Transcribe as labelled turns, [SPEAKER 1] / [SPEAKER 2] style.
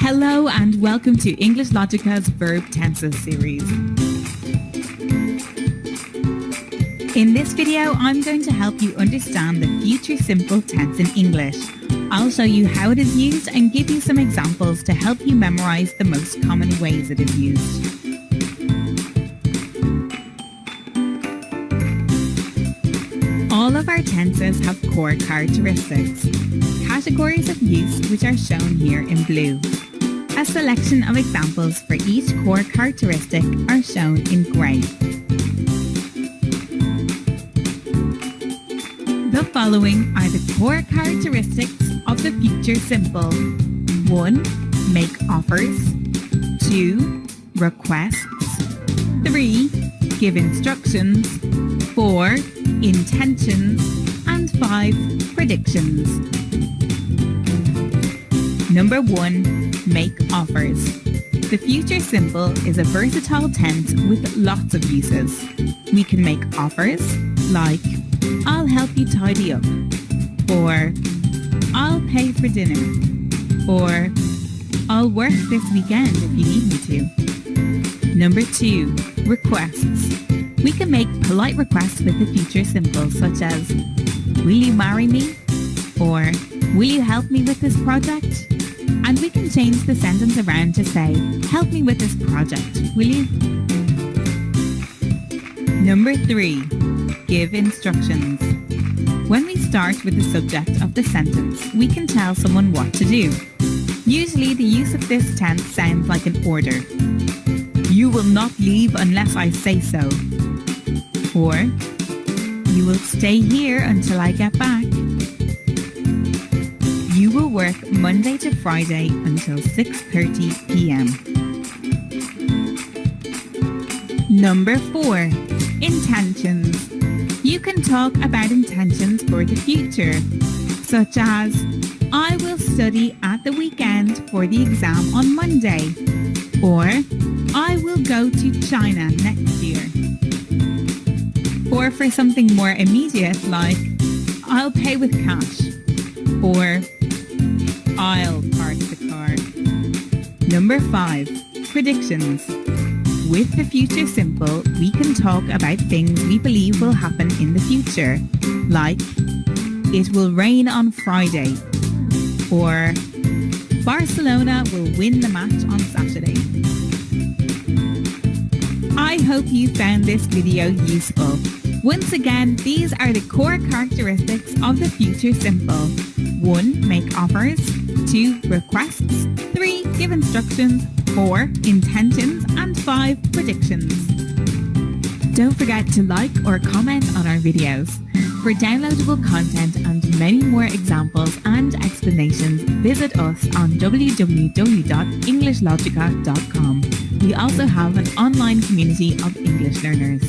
[SPEAKER 1] Hello and welcome to EnglishLogica's Verb Tenses series. In this video, I'm going to help you understand the future simple tense in English. I'll show you how it is used and give you some examples to help you memorize the most common ways it is used. All of our tenses have core characteristics, categories of use which are shown here in blue. A selection of examples for each core characteristic are shown in grey. The following are the core characteristics of the future simple. 1. Make offers. 2. Requests. 3. Give instructions. 4. Intentions. And 5. Predictions. Number 1. Make offers. The future simple is a versatile tense with lots of uses. We can make offers like, I'll help you tidy up, or I'll pay for dinner, or I'll work this weekend if you need me to. Number 2. Requests. We can make polite requests with the future simple such as, will you marry me? Or will you help me with this project? And we can change the sentence around to say, help me with this project, will you? Number 3. Give instructions. When we start with the subject of the sentence, we can tell someone what to do. Usually the use of this tense sounds like an order. You will not leave unless I say so. Or, you will stay here until I get back. You will work Monday to Friday until 6:30 p.m. Number 4. Intentions. You can talk about intentions for the future, such as, I will study at the weekend for the exam on Monday, or I will go to China next year. Or for something more immediate like, I'll pay with cash, or I'll park the car. Number 5. Predictions. With the future simple, we can talk about things we believe will happen in the future, like, it will rain on Friday, or Barcelona will win the match on Saturday. I hope you found this video useful. Once again, these are the core characteristics of the future simple. 1. Make offers. 2. Requests. 3. Give instructions. 4. Intentions. And 5. Predictions. Don't forget to like or comment on our videos. For downloadable content and many more examples and explanations, visit us on www.EnglishLogica.com. We also have an online community of English learners.